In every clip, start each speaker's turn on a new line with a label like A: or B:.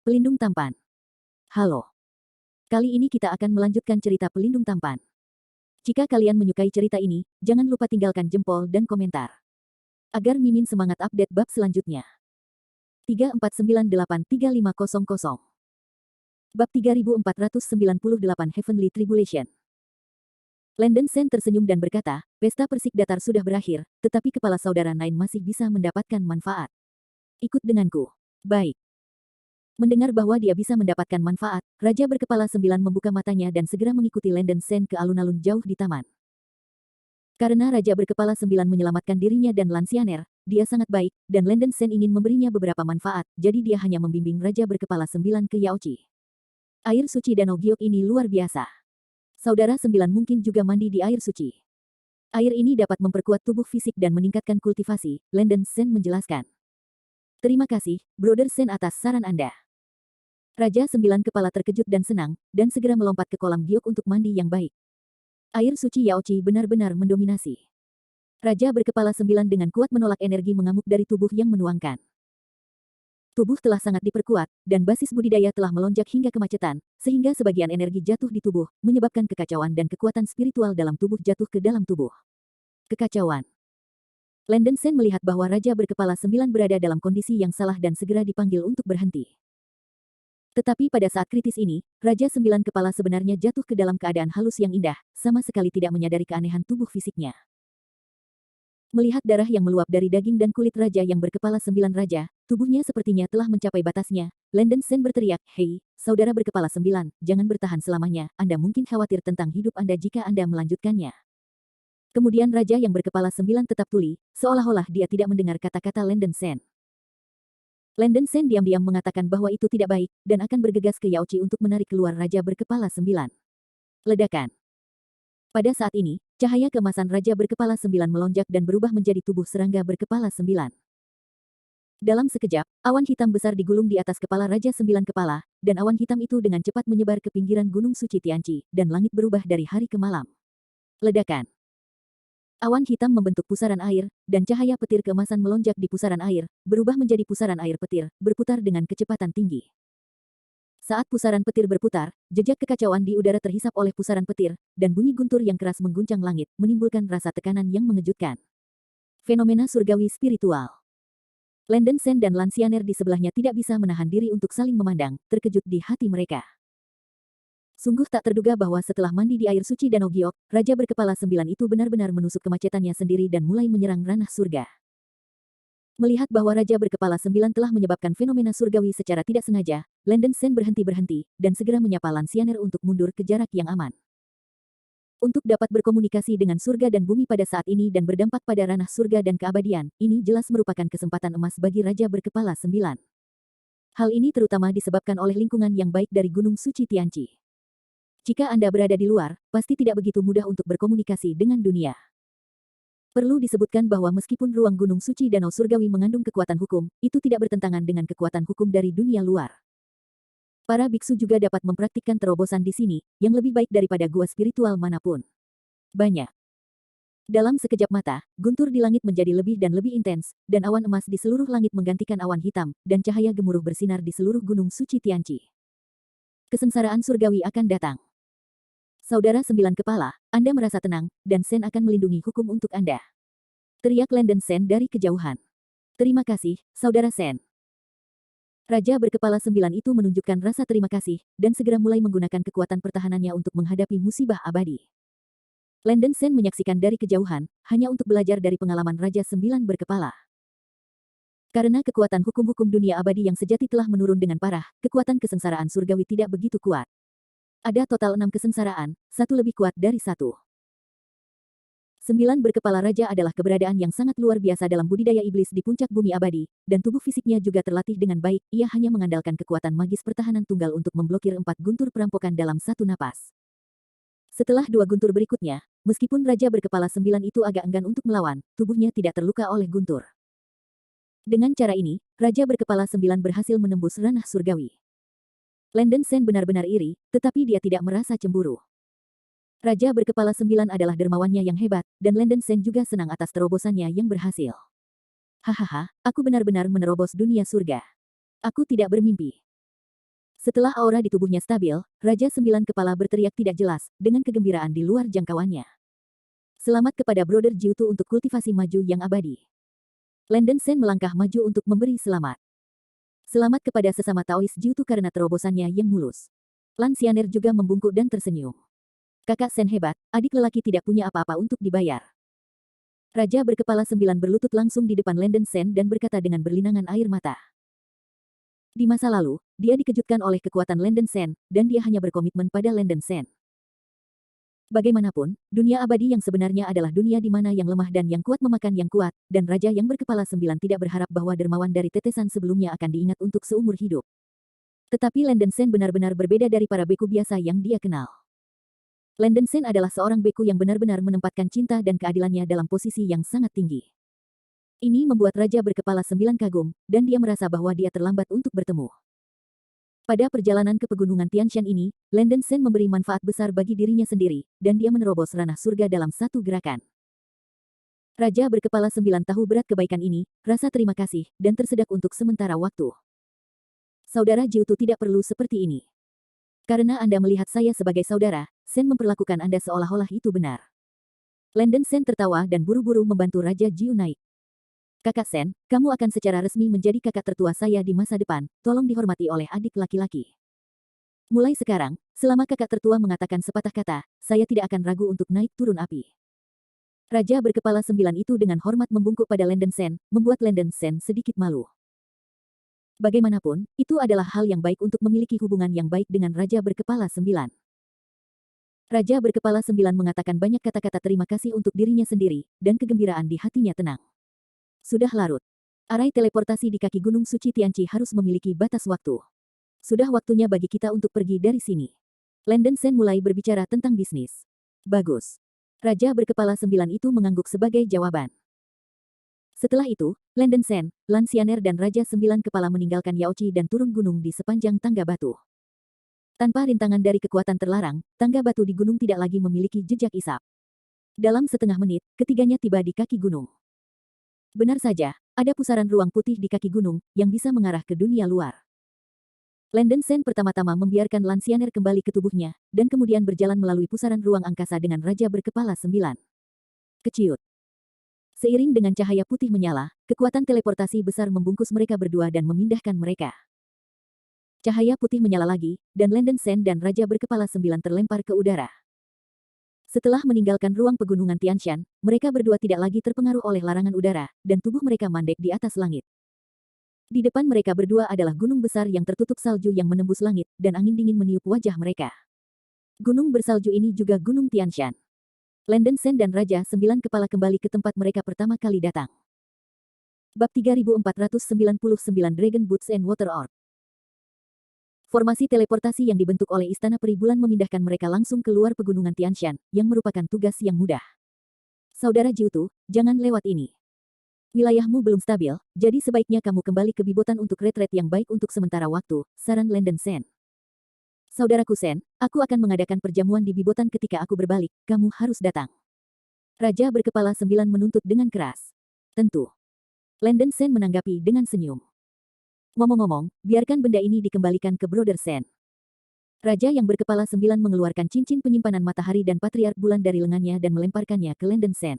A: Pelindung tampan. Halo. Kali ini kita akan melanjutkan cerita pelindung tampan. Jika kalian menyukai cerita ini, jangan lupa tinggalkan jempol dan komentar. Agar Mimin semangat update bab selanjutnya. 3498-3500. Bab 3498 Heavenly Tribulation. Landon Sen tersenyum dan berkata, pesta persik datar sudah berakhir, tetapi kepala saudara Nine masih bisa mendapatkan manfaat. Ikut denganku. Baik. Mendengar bahwa dia bisa mendapatkan manfaat, Raja berkepala 9 membuka matanya dan segera mengikuti Landon Sen ke alun-alun jauh di taman. Karena Raja berkepala 9 menyelamatkan dirinya dan Lancianer, dia sangat baik, dan Landon Sen ingin memberinya beberapa manfaat, jadi dia hanya membimbing Raja berkepala 9 ke Yaochi. Air suci Danau Giok ini luar biasa. Saudara 9 mungkin juga mandi di air suci. Air ini dapat memperkuat tubuh fisik dan meningkatkan kultivasi, Landon Sen menjelaskan. Terima kasih, Brother Sen atas saran Anda. Raja 9 kepala terkejut dan senang, dan segera melompat ke kolam giok untuk mandi yang baik. Air suci Yaochi benar-benar mendominasi. Raja berkepala 9 dengan kuat menolak energi mengamuk dari tubuh yang menuangkan. Tubuh telah sangat diperkuat, dan basis budidaya telah melonjak hingga kemacetan, sehingga sebagian energi jatuh di tubuh, menyebabkan kekacauan dan kekuatan spiritual dalam tubuh jatuh ke dalam tubuh. Kekacauan. Landon Sen melihat bahwa Raja berkepala 9 berada dalam kondisi yang salah dan segera dipanggil untuk berhenti. Tetapi pada saat kritis ini, Raja 9 kepala sebenarnya jatuh ke dalam keadaan halus yang indah, sama sekali tidak menyadari keanehan tubuh fisiknya. Melihat darah yang meluap dari daging dan kulit Raja yang berkepala 9 Raja, tubuhnya sepertinya telah mencapai batasnya. Landon Sen berteriak, "Hei, saudara berkepala 9, jangan bertahan selamanya, Anda mungkin khawatir tentang hidup Anda jika Anda melanjutkannya." Kemudian Raja yang berkepala 9 tetap tuli, seolah-olah dia tidak mendengar kata-kata Landon Sen. Landon Sen diam-diam mengatakan bahwa itu tidak baik, dan akan bergegas ke Yaochi untuk menarik keluar Raja berkepala 9. Ledakan. Pada saat ini, cahaya keemasan Raja berkepala 9 melonjak dan berubah menjadi tubuh serangga berkepala 9. Dalam sekejap, awan hitam besar digulung di atas kepala Raja 9 kepala, dan awan hitam itu dengan cepat menyebar ke pinggiran Gunung Suci Tianchi, dan langit berubah dari hari ke malam. Ledakan. Awan hitam membentuk pusaran air, dan cahaya petir keemasan melonjak di pusaran air, berubah menjadi pusaran air petir, berputar dengan kecepatan tinggi. Saat pusaran petir berputar, jejak kekacauan di udara terhisap oleh pusaran petir, dan bunyi guntur yang keras mengguncang langit, menimbulkan rasa tekanan yang mengejutkan. Fenomena surgawi spiritual. Landon Sen dan Lancianer di sebelahnya tidak bisa menahan diri untuk saling memandang, terkejut di hati mereka. Sungguh tak terduga bahwa setelah mandi di air suci Danau Giok, Raja berkepala 9 itu benar-benar menusuk kemacetannya sendiri dan mulai menyerang ranah surga. Melihat bahwa Raja berkepala 9 telah menyebabkan fenomena surgawi secara tidak sengaja, Landon Sen berhenti-berhenti, dan segera menyapa Lancianer untuk mundur ke jarak yang aman. Untuk dapat berkomunikasi dengan surga dan bumi pada saat ini dan berdampak pada ranah surga dan keabadian, ini jelas merupakan kesempatan emas bagi Raja berkepala 9. Hal ini terutama disebabkan oleh lingkungan yang baik dari Gunung Suci Tianchi. Jika Anda berada di luar, pasti tidak begitu mudah untuk berkomunikasi dengan dunia. Perlu disebutkan bahwa meskipun ruang Gunung Suci Danau Surgawi mengandung kekuatan hukum, itu tidak bertentangan dengan kekuatan hukum dari dunia luar. Para biksu juga dapat mempraktikkan terobosan di sini, yang lebih baik daripada gua spiritual manapun. Banyak. Dalam sekejap mata, guntur di langit menjadi lebih dan lebih intens, dan awan emas di seluruh langit menggantikan awan hitam, dan cahaya gemuruh bersinar di seluruh Gunung Suci Tianchi. Kesengsaraan surgawi akan datang. Saudara 9 kepala, Anda merasa tenang, dan Sen akan melindungi hukum untuk Anda. Teriak Landon Sen dari kejauhan. Terima kasih, Saudara Sen. Raja berkepala 9 itu menunjukkan rasa terima kasih, dan segera mulai menggunakan kekuatan pertahanannya untuk menghadapi musibah abadi. Landon Sen menyaksikan dari kejauhan, hanya untuk belajar dari pengalaman Raja 9 berkepala. Karena kekuatan hukum-hukum dunia abadi yang sejati telah menurun dengan parah, kekuatan kesengsaraan surgawi tidak begitu kuat. Ada total 6 kesengsaraan, satu lebih kuat dari satu. 9 berkepala raja adalah keberadaan yang sangat luar biasa dalam budidaya iblis di puncak bumi abadi, dan tubuh fisiknya juga terlatih dengan baik, ia hanya mengandalkan kekuatan magis pertahanan tunggal untuk memblokir 4 guntur perampokan dalam satu napas. Setelah 2 guntur berikutnya, meskipun raja berkepala 9 itu agak enggan untuk melawan, tubuhnya tidak terluka oleh guntur. Dengan cara ini, raja berkepala 9 berhasil menembus ranah surgawi. Landon Sen benar-benar iri, tetapi dia tidak merasa cemburu. Raja berkepala 9 adalah dermawannya yang hebat, dan Landon Sen juga senang atas terobosannya yang berhasil. Hahaha, aku benar-benar menerobos dunia surga. Aku tidak bermimpi. Setelah aura di tubuhnya stabil, Raja Sembilan Kepala berteriak tidak jelas, dengan kegembiraan di luar jangkauannya. Selamat kepada Brother Jiutu untuk kultivasi maju yang abadi. Landen Sen melangkah maju untuk memberi selamat. Selamat kepada sesama Taois Jiutu karena terobosannya yang mulus. Lan Xianer juga membungkuk dan tersenyum. Kakak Sen hebat, adik lelaki tidak punya apa-apa untuk dibayar. Raja berkepala 9 berlutut langsung di depan Landen Sen dan berkata dengan berlinangan air mata. Di masa lalu, dia dikejutkan oleh kekuatan Landen Sen, dan dia hanya berkomitmen pada Landen Sen. Bagaimanapun, dunia abadi yang sebenarnya adalah dunia di mana yang lemah dan yang kuat memakan yang kuat, dan Raja yang berkepala 9 tidak berharap bahwa dermawan dari tetesan sebelumnya akan diingat untuk seumur hidup. Tetapi Landen Sen benar-benar berbeda dari para beku biasa yang dia kenal. Landen Sen adalah seorang beku yang benar-benar menempatkan cinta dan keadilannya dalam posisi yang sangat tinggi. Ini membuat Raja berkepala 9 kagum, dan dia merasa bahwa dia terlambat untuk bertemu. Pada perjalanan ke pegunungan Tianshan ini, Landen Sen memberi manfaat besar bagi dirinya sendiri, dan dia menerobos ranah surga dalam satu gerakan. Raja berkepala 9 tahu berat kebaikan ini, rasa terima kasih, dan tersedak untuk sementara waktu. Saudara Jiutu tidak perlu seperti ini. Karena Anda melihat saya sebagai saudara, Sen memperlakukan Anda seolah-olah itu benar. Landen Sen tertawa dan buru-buru membantu Raja Jiu naik. Kakak Sen, kamu akan secara resmi menjadi kakak tertua saya di masa depan, tolong dihormati oleh adik laki-laki. Mulai sekarang, selama kakak tertua mengatakan sepatah kata, saya tidak akan ragu untuk naik turun api. Raja berkepala 9 itu dengan hormat membungkuk pada Landen Sen, membuat Landen Sen sedikit malu. Bagaimanapun, itu adalah hal yang baik untuk memiliki hubungan yang baik dengan Raja berkepala 9. Raja berkepala 9 mengatakan banyak kata-kata terima kasih untuk dirinya sendiri, dan kegembiraan di hatinya tenang. Sudah larut. Arai teleportasi di kaki Gunung Suci Tianqi harus memiliki batas waktu. Sudah waktunya bagi kita untuk pergi dari sini. Landen Sen mulai berbicara tentang bisnis. Bagus. Raja berkepala 9 itu mengangguk sebagai jawaban. Setelah itu, Landen Sen, Lan Xianer dan Raja 9 Kepala meninggalkan Yaoqi dan turun gunung di sepanjang tangga batu. Tanpa rintangan dari kekuatan terlarang, tangga batu di gunung tidak lagi memiliki jejak isap. Dalam setengah menit, ketiganya tiba di kaki gunung. Benar saja, ada pusaran ruang putih di kaki gunung, yang bisa mengarah ke dunia luar. Landen Sen pertama-tama membiarkan Lan Xianer kembali ke tubuhnya, dan kemudian berjalan melalui pusaran ruang angkasa dengan Raja berkepala 9. Keciut. Seiring dengan cahaya putih menyala, kekuatan teleportasi besar membungkus mereka berdua dan memindahkan mereka. Cahaya putih menyala lagi, dan Landen Sen dan Raja berkepala 9 terlempar ke udara. Setelah meninggalkan ruang pegunungan Tianshan, mereka berdua tidak lagi terpengaruh oleh larangan udara, dan tubuh mereka mandek di atas langit. Di depan mereka berdua adalah gunung besar yang tertutup salju yang menembus langit, dan angin dingin meniup wajah mereka. Gunung bersalju ini juga Gunung Tianshan. Landen Sen dan Raja 9 Kepala kembali ke tempat mereka pertama kali datang. Bab 3499 Dragon Boots and Water Orb. Formasi teleportasi yang dibentuk oleh Istana Peri Bulan memindahkan mereka langsung keluar pegunungan Tianshan, yang merupakan tugas yang mudah. Saudara Jiutu, jangan lewat ini. Wilayahmu belum stabil, jadi sebaiknya kamu kembali ke Bibotan untuk retret yang baik untuk sementara waktu, saran Landen Sen. Saudaraku Sen, aku akan mengadakan perjamuan di Bibotan ketika aku berbalik, kamu harus datang. Raja berkepala 9 menuntut dengan keras. Tentu. Landen Sen menanggapi dengan senyum. Ngomong-ngomong, biarkan benda ini dikembalikan ke Brother Sen. Raja yang berkepala 9 mengeluarkan cincin penyimpanan matahari dan patriark bulan dari lengannya dan melemparkannya ke Landen Sen.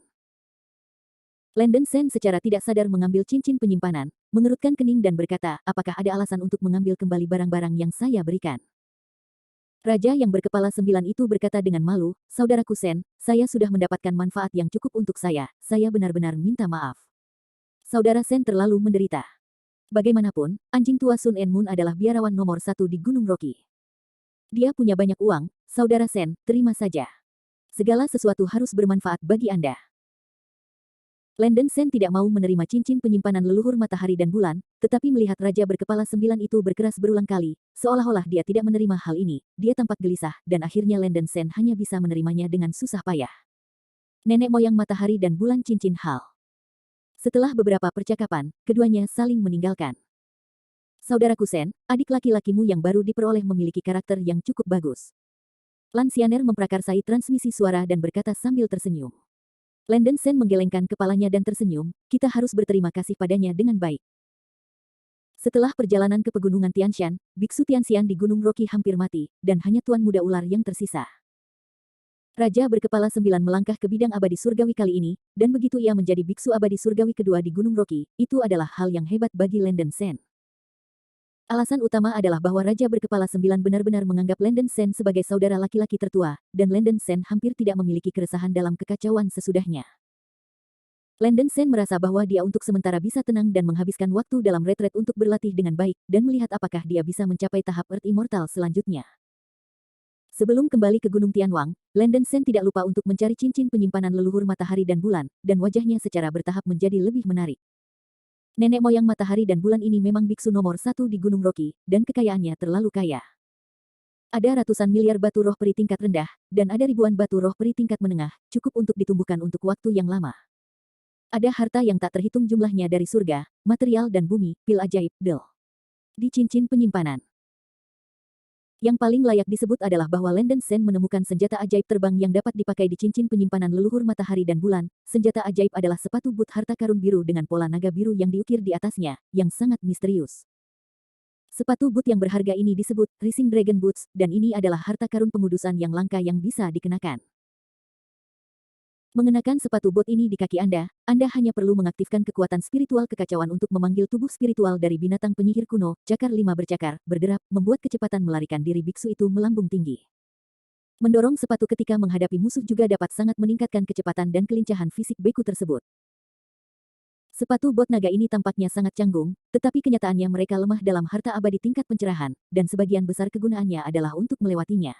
A: Landen Sen secara tidak sadar mengambil cincin penyimpanan, mengerutkan kening dan berkata, apakah ada alasan untuk mengambil kembali barang-barang yang saya berikan? Raja yang berkepala 9 itu berkata dengan malu, saudaraku Sen, saya sudah mendapatkan manfaat yang cukup untuk saya benar-benar minta maaf. Saudara Sen terlalu menderita. Bagaimanapun, anjing tua Sun En Moon adalah biarawan nomor 1 di Gunung Rocky. Dia punya banyak uang, saudara Sen, terima saja. Segala sesuatu harus bermanfaat bagi Anda. Landen Sen tidak mau menerima cincin penyimpanan leluhur matahari dan bulan, tetapi melihat Raja berkepala 9 itu berkeras berulang kali, seolah-olah dia tidak menerima hal ini, dia tampak gelisah, dan akhirnya Landen Sen hanya bisa menerimanya dengan susah payah. Nenek moyang matahari dan bulan cincin hal. Setelah beberapa percakapan, keduanya saling meninggalkan. Saudaraku Sen, adik laki-lakimu yang baru diperoleh memiliki karakter yang cukup bagus. Lan Xianer memprakarsai transmisi suara dan berkata sambil tersenyum. Landen Sen menggelengkan kepalanya dan tersenyum, kita harus berterima kasih padanya dengan baik. Setelah perjalanan ke pegunungan Tianshan, Biksu Tianxian di Gunung Rocky hampir mati, dan hanya Tuan Muda Ular yang tersisa. Raja berkepala 9 melangkah ke bidang abadi surgawi kali ini, dan begitu ia menjadi biksu abadi surgawi kedua di Gunung Rocky, itu adalah hal yang hebat bagi Landen Sen. Alasan utama adalah bahwa Raja berkepala 9 benar-benar menganggap Landen Sen sebagai saudara laki-laki tertua, dan Landen Sen hampir tidak memiliki keresahan dalam kekacauan sesudahnya. Landen Sen merasa bahwa dia untuk sementara bisa tenang dan menghabiskan waktu dalam retret untuk berlatih dengan baik, dan melihat apakah dia bisa mencapai tahap Earth Immortal selanjutnya. Sebelum kembali ke Gunung Tianwang, Landen Sen tidak lupa untuk mencari cincin penyimpanan leluhur matahari dan bulan, dan wajahnya secara bertahap menjadi lebih menarik. Nenek moyang matahari dan bulan ini memang biksu nomor 1 di Gunung Rocky, dan kekayaannya terlalu kaya. Ada ratusan miliar batu roh peri tingkat rendah, dan ada ribuan batu roh peri tingkat menengah, cukup untuk ditumbuhkan untuk waktu yang lama. Ada harta yang tak terhitung jumlahnya dari surga, material dan bumi, pil ajaib, di cincin penyimpanan. Yang paling layak disebut adalah bahwa Landen Sen menemukan senjata ajaib terbang yang dapat dipakai di cincin penyimpanan leluhur matahari dan bulan. Senjata ajaib adalah sepatu boot harta karun biru dengan pola naga biru yang diukir di atasnya, yang sangat misterius. Sepatu boot yang berharga ini disebut Rising Dragon Boots, dan ini adalah harta karun pengudusan yang langka yang bisa dikenakan. Mengenakan sepatu bot ini di kaki Anda hanya perlu mengaktifkan kekuatan spiritual kekacauan untuk memanggil tubuh spiritual dari binatang penyihir kuno, cakar 5 bercakar, berderap, membuat kecepatan melarikan diri biksu itu melambung tinggi. Mendorong sepatu ketika menghadapi musuh juga dapat sangat meningkatkan kecepatan dan kelincahan fisik beku tersebut. Sepatu bot naga ini tampaknya sangat canggung, tetapi kenyataannya mereka lemah dalam harta abadi tingkat pencerahan, dan sebagian besar kegunaannya adalah untuk melewatinya.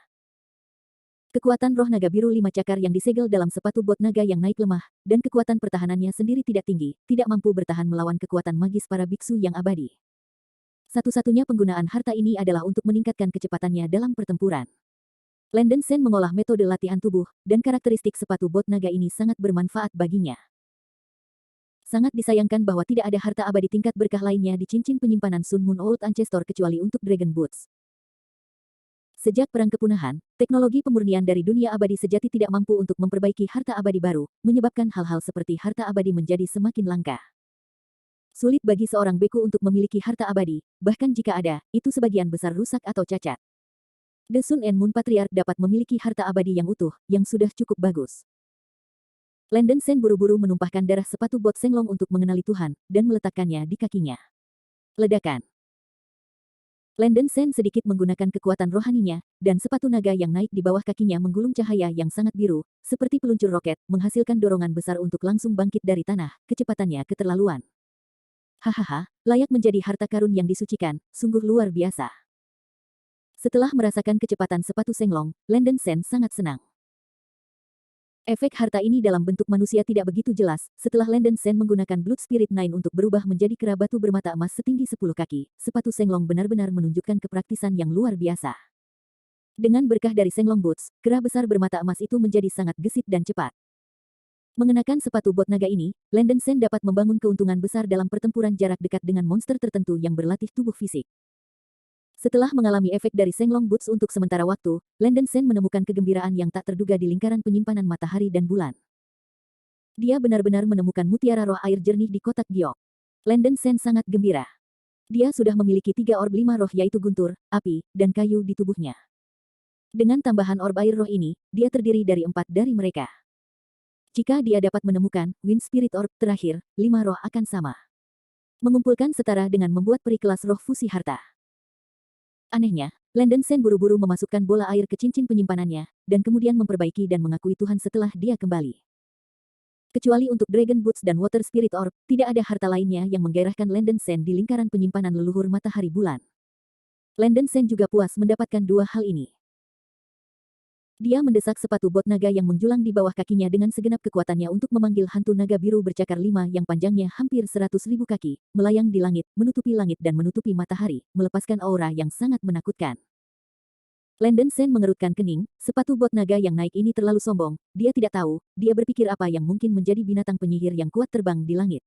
A: Kekuatan roh naga biru 5 cakar yang disegel dalam sepatu bot naga yang naik lemah, dan kekuatan pertahanannya sendiri tidak tinggi, tidak mampu bertahan melawan kekuatan magis para biksu yang abadi. Satu-satunya penggunaan harta ini adalah untuk meningkatkan kecepatannya dalam pertempuran. Landen Sen mengolah metode latihan tubuh, dan karakteristik sepatu bot naga ini sangat bermanfaat baginya. Sangat disayangkan bahwa tidak ada harta abadi tingkat berkah lainnya di cincin penyimpanan Sun Moon Old Ancestor kecuali untuk Dragon Boots. Sejak Perang Kepunahan, teknologi pemurnian dari dunia abadi sejati tidak mampu untuk memperbaiki harta abadi baru, menyebabkan hal-hal seperti harta abadi menjadi semakin langka. Sulit bagi seorang beku untuk memiliki harta abadi, bahkan jika ada, itu sebagian besar rusak atau cacat. The Sun and Moon Patriarch dapat memiliki harta abadi yang utuh, yang sudah cukup bagus. Landen Sen buru-buru menumpahkan darah sepatu bot Senglong untuk mengenali Tuhan, dan meletakkannya di kakinya. Ledakan. Landen Sen sedikit menggunakan kekuatan rohaninya, dan sepatu naga yang naik di bawah kakinya menggulung cahaya yang sangat biru, seperti peluncur roket, menghasilkan dorongan besar untuk langsung bangkit dari tanah, kecepatannya keterlaluan. Hahaha, layak menjadi harta karun yang disucikan, sungguh luar biasa. Setelah merasakan kecepatan sepatu Senglong, Landen Sen sangat senang. Efek harta ini dalam bentuk manusia tidak begitu jelas, setelah Landen Sen menggunakan Blood Spirit Nine untuk berubah menjadi kera batu bermata emas setinggi 10 kaki, sepatu Senglong benar-benar menunjukkan kepraktisan yang luar biasa. Dengan berkah dari Senglong Boots, kera besar bermata emas itu menjadi sangat gesit dan cepat. Mengenakan sepatu bot naga ini, Landen Sen dapat membangun keuntungan besar dalam pertempuran jarak dekat dengan monster tertentu yang berlatih tubuh fisik. Setelah mengalami efek dari Senglong Boots untuk sementara waktu, Landen Sen menemukan kegembiraan yang tak terduga di lingkaran penyimpanan matahari dan bulan. Dia benar-benar menemukan mutiara roh air jernih di kotak giok. Landen Sen sangat gembira. Dia sudah memiliki 3 orb 5 roh yaitu guntur, api, dan kayu di tubuhnya. Dengan tambahan orb air roh ini, dia terdiri dari 4 dari mereka. Jika dia dapat menemukan Wind Spirit Orb terakhir, 5 roh akan sama. Mengumpulkan setara dengan membuat peri kelas roh fusi harta. Anehnya, Landen Sen buru-buru memasukkan bola air ke cincin penyimpanannya, dan kemudian memperbaiki dan mengakui Tuhan setelah dia kembali. Kecuali untuk Dragon Boots dan Water Spirit Orb, tidak ada harta lainnya yang menggairahkan Landen Sen di lingkaran penyimpanan leluhur matahari bulan. Landen Sen juga puas mendapatkan 2 hal ini. Dia mendesak sepatu bot naga yang menjulang di bawah kakinya dengan segenap kekuatannya untuk memanggil hantu naga biru bercakar 5 yang panjangnya hampir 100.000 kaki, melayang di langit, menutupi langit dan menutupi matahari, melepaskan aura yang sangat menakutkan. Landen Sen mengerutkan kening, sepatu bot naga yang naik ini terlalu sombong, dia tidak tahu, dia berpikir apa yang mungkin menjadi binatang penyihir yang kuat terbang di langit.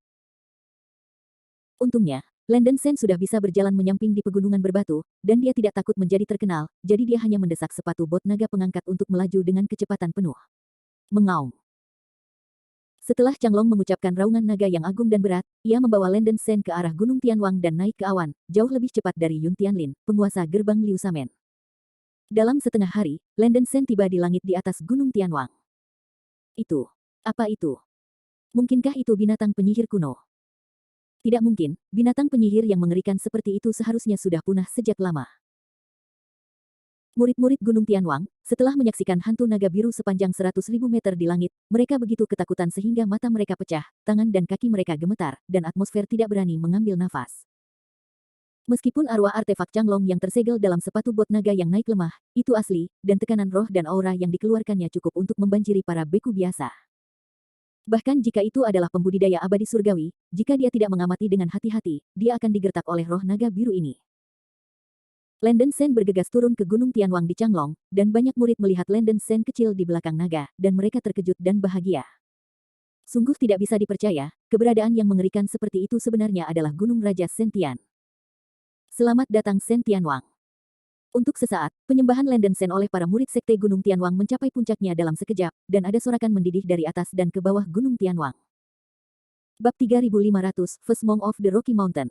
A: Untungnya, Landen Sen sudah bisa berjalan menyamping di pegunungan berbatu, dan dia tidak takut menjadi terkenal, jadi dia hanya mendesak sepatu bot naga pengangkat untuk melaju dengan kecepatan penuh. Mengaum. Setelah Changlong mengucapkan raungan naga yang agung dan berat, ia membawa Landen Sen ke arah Gunung Tianwang dan naik ke awan, jauh lebih cepat dari Yun Tianlin, penguasa gerbang Liu Samen. Dalam setengah hari, Landen Sen tiba di langit di atas Gunung Tianwang. Itu. Apa itu? Mungkinkah itu binatang penyihir kuno? Tidak mungkin, binatang penyihir yang mengerikan seperti itu seharusnya sudah punah sejak lama. Murid-murid Gunung Tianwang, setelah menyaksikan hantu naga biru sepanjang 100.000 meter di langit, mereka begitu ketakutan sehingga mata mereka pecah, tangan dan kaki mereka gemetar, dan atmosfer tidak berani mengambil nafas. Meskipun arwah artefak Changlong yang tersegel dalam sepatu bot naga yang naik lemah, itu asli, dan tekanan roh dan aura yang dikeluarkannya cukup untuk membanjiri para beku biasa. Bahkan jika itu adalah pembudidaya abadi surgawi, jika dia tidak mengamati dengan hati-hati, dia akan digertak oleh roh naga biru ini. Landen Sen bergegas turun ke Gunung Tianwang di Changlong, dan banyak murid melihat Landen Sen kecil di belakang naga, dan mereka terkejut dan bahagia. Sungguh tidak bisa dipercaya, keberadaan yang mengerikan seperti itu sebenarnya adalah Gunung Raja Sentian. Selamat datang Sen Tianwang. Untuk sesaat, penyembahan Landen Sen oleh para murid sekte Gunung Tianwang mencapai puncaknya dalam sekejap, dan ada sorakan mendidih dari atas dan ke bawah Gunung Tianwang. Bab 3500, First Monk of the Rocky Mountain.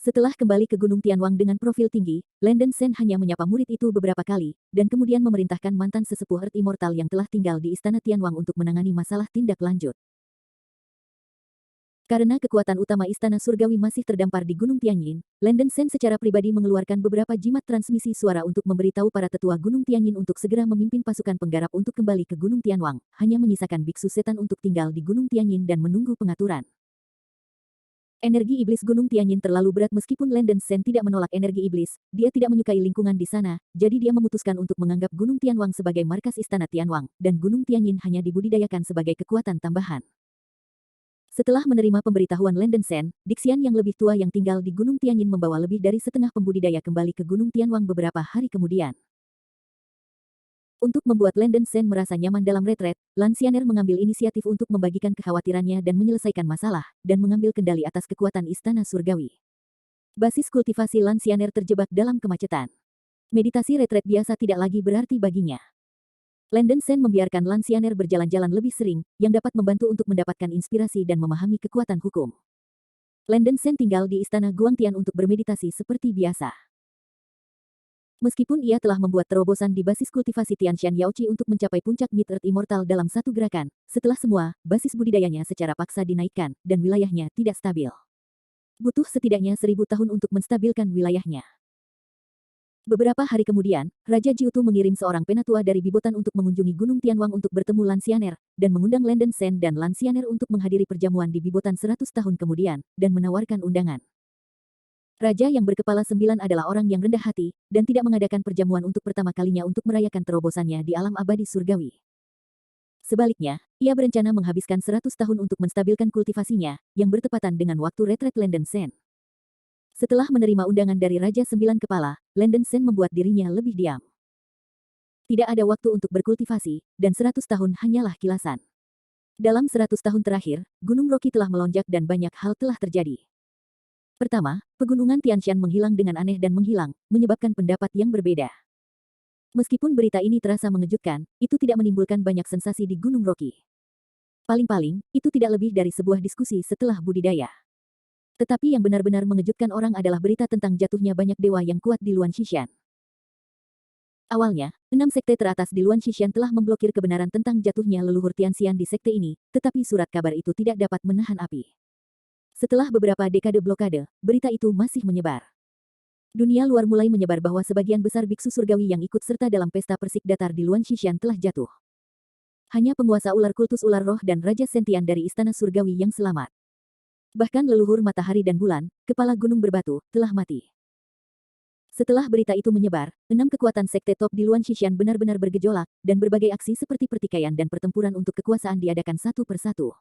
A: Setelah kembali ke Gunung Tianwang dengan profil tinggi, Landen Sen hanya menyapa murid itu beberapa kali, dan kemudian memerintahkan mantan sesepuh Earth Immortal yang telah tinggal di Istana Tianwang untuk menangani masalah tindak lanjut. Karena kekuatan utama Istana Surgawi masih terdampar di Gunung Tianyin, Landen Sen secara pribadi mengeluarkan beberapa jimat transmisi suara untuk memberitahu para tetua Gunung Tianyin untuk segera memimpin pasukan penggarap untuk kembali ke Gunung Tianwang, hanya menyisakan biksu setan untuk tinggal di Gunung Tianyin dan menunggu pengaturan. Energi iblis Gunung Tianyin terlalu berat meskipun Landen Sen tidak menolak energi iblis, dia tidak menyukai lingkungan di sana, jadi dia memutuskan untuk menganggap Gunung Tianwang sebagai markas Istana Tianwang, dan Gunung Tianyin hanya dibudidayakan sebagai kekuatan tambahan. Setelah menerima pemberitahuan Landen Sen, Dixian yang lebih tua yang tinggal di Gunung Tianyin membawa lebih dari setengah pembudidaya kembali ke Gunung Tianwang beberapa hari kemudian. Untuk membuat Landen Sen merasa nyaman dalam retret, Lansiener mengambil inisiatif untuk membagikan kekhawatirannya dan menyelesaikan masalah, dan mengambil kendali atas kekuatan Istana Surgawi. Basis kultivasi Lansiener terjebak dalam kemacetan. Meditasi retret biasa tidak lagi berarti baginya. Landen Sen membiarkan Lansiener berjalan-jalan lebih sering, yang dapat membantu untuk mendapatkan inspirasi dan memahami kekuatan hukum. Landen Sen tinggal di Istana Guangtian untuk bermeditasi seperti biasa. Meskipun ia telah membuat terobosan di basis kultivasi Tianshan Yaoqi untuk mencapai puncak Mid-Earth Immortal dalam satu gerakan, setelah semua, basis budidayanya secara paksa dinaikkan, dan wilayahnya tidak stabil. Butuh setidaknya 1000 tahun untuk menstabilkan wilayahnya. Beberapa hari kemudian, Raja Jiutu mengirim seorang penatua dari Bibotan untuk mengunjungi Gunung Tianwang untuk bertemu Lansiener, dan mengundang Landen Sen dan Lansiener untuk menghadiri perjamuan di Bibotan 100 tahun kemudian, dan menawarkan undangan. Raja yang berkepala 9 adalah orang yang rendah hati, dan tidak mengadakan perjamuan untuk pertama kalinya untuk merayakan terobosannya di alam abadi surgawi. Sebaliknya, ia berencana menghabiskan 100 tahun untuk menstabilkan kultivasinya, yang bertepatan dengan waktu retret Landen Sen. Setelah menerima undangan dari Raja 9 Kepala, Landen Sen membuat dirinya lebih diam. Tidak ada waktu untuk berkultivasi, dan 100 tahun hanyalah kilasan. Dalam 100 tahun terakhir, Gunung Rocky telah melonjak dan banyak hal telah terjadi. Pertama, pegunungan Tianshan menghilang dengan aneh dan menghilang, menyebabkan pendapat yang berbeda. Meskipun berita ini terasa mengejutkan, itu tidak menimbulkan banyak sensasi di Gunung Rocky. Paling-paling, itu tidak lebih dari sebuah diskusi setelah budidaya. Tetapi yang benar-benar mengejutkan orang adalah berita tentang jatuhnya banyak dewa yang kuat di Luan Xishan. Awalnya, 6 sekte teratas di Luan Xishan telah memblokir kebenaran tentang jatuhnya leluhur Tianxian di sekte ini, tetapi surat kabar itu tidak dapat menahan api. Setelah beberapa dekade blokade, berita itu masih menyebar. Dunia luar mulai menyebar bahwa sebagian besar biksu surgawi yang ikut serta dalam pesta persik datar di Luan Xishan telah jatuh. Hanya penguasa ular kultus ular roh dan Raja Sentian dari Istana Surgawi yang selamat. Bahkan leluhur matahari dan bulan, kepala gunung berbatu, telah mati. Setelah berita itu menyebar, 6 kekuatan sekte top di Luan Xishan benar-benar bergejolak, dan berbagai aksi seperti pertikaian dan pertempuran untuk kekuasaan diadakan satu persatu.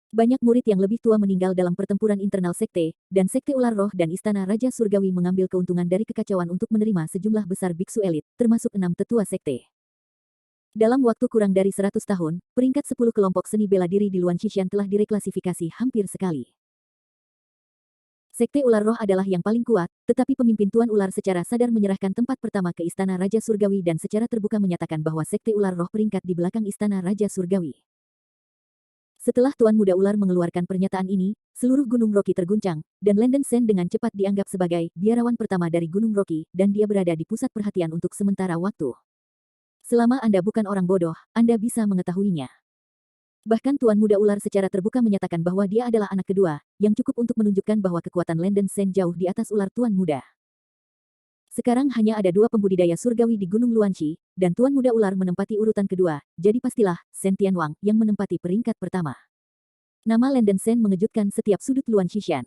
A: Banyak murid yang lebih tua meninggal dalam pertempuran internal sekte, dan sekte ular roh dan Istana Raja Surgawi mengambil keuntungan dari kekacauan untuk menerima sejumlah besar biksu elit, termasuk 6 tetua sekte. Dalam waktu kurang dari 100 tahun, peringkat 10 kelompok seni bela diri di Luan Xishan telah direklasifikasi hampir sekali. Sekte Ular Roh adalah yang paling kuat, tetapi pemimpin Tuan Ular secara sadar menyerahkan tempat pertama ke Istana Raja Surgawi dan secara terbuka menyatakan bahwa Sekte Ular Roh peringkat di belakang Istana Raja Surgawi. Setelah Tuan Muda Ular mengeluarkan pernyataan ini, seluruh Gunung Rocky terguncang, dan Landen Sen dengan cepat dianggap sebagai biarawan pertama dari Gunung Rocky, dan dia berada di pusat perhatian untuk sementara waktu. Selama Anda bukan orang bodoh, Anda bisa mengetahuinya. Bahkan Tuan Muda Ular secara terbuka menyatakan bahwa dia adalah anak kedua, yang cukup untuk menunjukkan bahwa kekuatan Landen Sen jauh di atas ular Tuan Muda. Sekarang hanya ada 2 pembudidaya surgawi di Gunung Luanxi, dan Tuan Muda Ular menempati urutan kedua, jadi pastilah Shen Tianwang yang menempati peringkat pertama. Nama Landen Sen mengejutkan setiap sudut Luanxishan.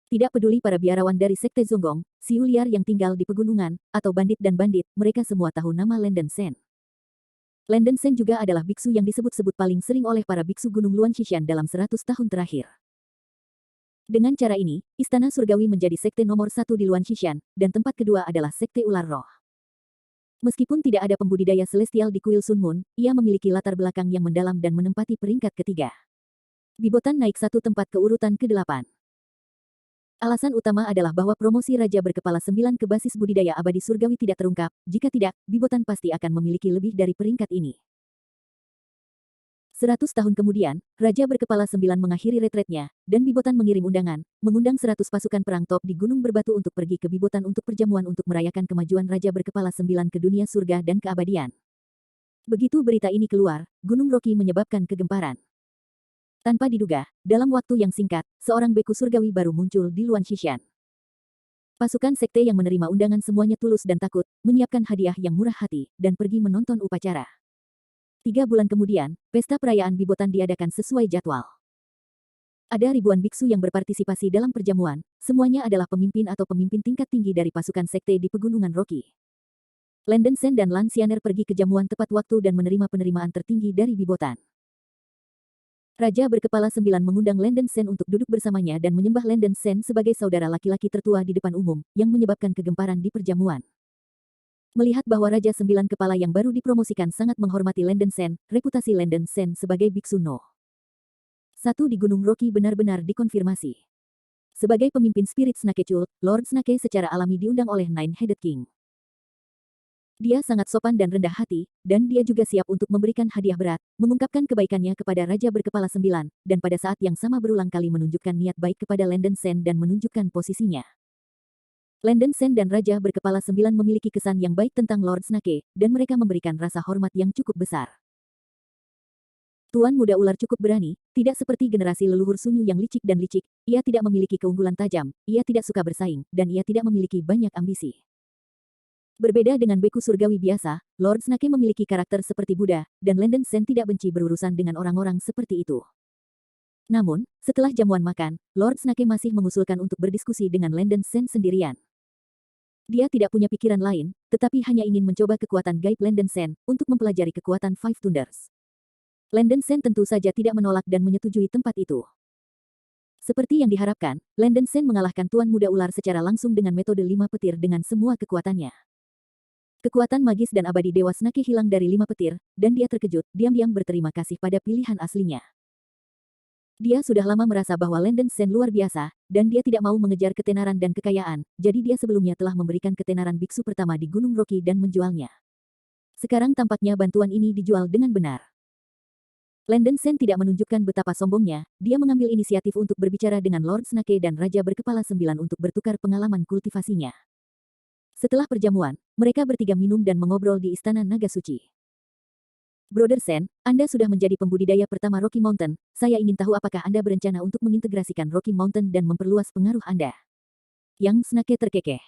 A: Tidak peduli para biarawan dari Sekte Zonggong, Siu Liar yang tinggal di pegunungan, atau bandit dan bandit, mereka semua tahu nama Landen Sen. Landen Sen juga adalah biksu yang disebut-sebut paling sering oleh para biksu Gunung Luanxishan dalam 100 tahun terakhir. Dengan cara ini, Istana Surgawi menjadi sekte nomor 1 di Luanxishan, dan tempat kedua adalah Sekte Ular Roh. Meskipun tidak ada pembudidaya celestial di kuil Sun Moon, ia memiliki latar belakang yang mendalam dan menempati peringkat ketiga. Bibotan naik 1 tempat ke urutan ke-8. Alasan utama adalah bahwa promosi Raja Berkepala 9 ke basis budidaya abadi surgawi tidak terungkap, jika tidak, Bibotan pasti akan memiliki lebih dari peringkat ini. 100 tahun kemudian, Raja Berkepala 9 mengakhiri retretnya, dan Bibotan mengirim undangan, mengundang 100 pasukan perang top di Gunung Berbatu untuk pergi ke Bibotan untuk perjamuan untuk merayakan kemajuan Raja Berkepala 9 ke dunia surga dan keabadian. Begitu berita ini keluar, Gunung Rocky menyebabkan kegemparan. Tanpa diduga, dalam waktu yang singkat, seorang beku surgawi baru muncul di Luanxishan. Pasukan sekte yang menerima undangan semuanya tulus dan takut, menyiapkan hadiah yang murah hati, dan pergi menonton upacara. 3 bulan kemudian, pesta perayaan Bibotan diadakan sesuai jadwal. Ada ribuan biksu yang berpartisipasi dalam perjamuan, semuanya adalah pemimpin atau pemimpin tingkat tinggi dari pasukan sekte di Pegunungan Rocky. Landen Sen dan Lan Xianer pergi ke jamuan tepat waktu dan menerima penerimaan tertinggi dari Bibotan. Raja Berkepala 9 mengundang Landen Sen untuk duduk bersamanya dan menyembah Landen Sen sebagai saudara laki-laki tertua di depan umum, yang menyebabkan kegemparan di perjamuan. Melihat bahwa Raja 9 Kepala yang baru dipromosikan sangat menghormati Landen Sen, reputasi Landen Sen sebagai biksu No. 1 di Gunung Rocky benar-benar dikonfirmasi. Sebagai pemimpin spirit Snake Cult, Lord Snake secara alami diundang oleh Nine-Headed King. Dia sangat sopan dan rendah hati, dan dia juga siap untuk memberikan hadiah berat, mengungkapkan kebaikannya kepada Raja Berkepala 9, dan pada saat yang sama berulang kali menunjukkan niat baik kepada Landen Sen dan menunjukkan posisinya. Landen Sen dan Raja Berkepala 9 memiliki kesan yang baik tentang Lord Snake, dan mereka memberikan rasa hormat yang cukup besar. Tuan Muda Ular cukup berani, tidak seperti generasi leluhur Sunyu yang licik dan licik, ia tidak memiliki keunggulan tajam, ia tidak suka bersaing, dan ia tidak memiliki banyak ambisi. Berbeda dengan beku surgawi biasa, Lord Snake memiliki karakter seperti Buddha, dan Landen Sen tidak benci berurusan dengan orang-orang seperti itu. Namun, setelah jamuan makan, Lord Snake masih mengusulkan untuk berdiskusi dengan Landen Sen sendirian. Dia tidak punya pikiran lain, tetapi hanya ingin mencoba kekuatan gaib Landen Sen, untuk mempelajari kekuatan Five Thunders. Landen Sen tentu saja tidak menolak dan menyetujui tempat itu. Seperti yang diharapkan, Landen Sen mengalahkan Tuan Muda Ular secara langsung dengan metode 5 petir dengan semua kekuatannya. Kekuatan magis dan abadi Dewa Snake hilang dari 5 petir, dan dia terkejut, diam-diam berterima kasih pada pilihan aslinya. Dia sudah lama merasa bahwa Landen Sen luar biasa, dan dia tidak mau mengejar ketenaran dan kekayaan, jadi dia sebelumnya telah memberikan ketenaran biksu pertama di Gunung Rocky dan menjualnya. Sekarang tampaknya bantuan ini dijual dengan benar. Landen Sen tidak menunjukkan betapa sombongnya, dia mengambil inisiatif untuk berbicara dengan Lord Snake dan Raja Berkepala 9 untuk bertukar pengalaman kultivasinya. Setelah perjamuan, mereka bertiga minum dan mengobrol di Istana Naga Suci. Brother Sen, Anda sudah menjadi pembudidaya pertama Rocky Mountain, saya ingin tahu apakah Anda berencana untuk mengintegrasikan Rocky Mountain dan memperluas pengaruh Anda. Yang Snake terkekeh.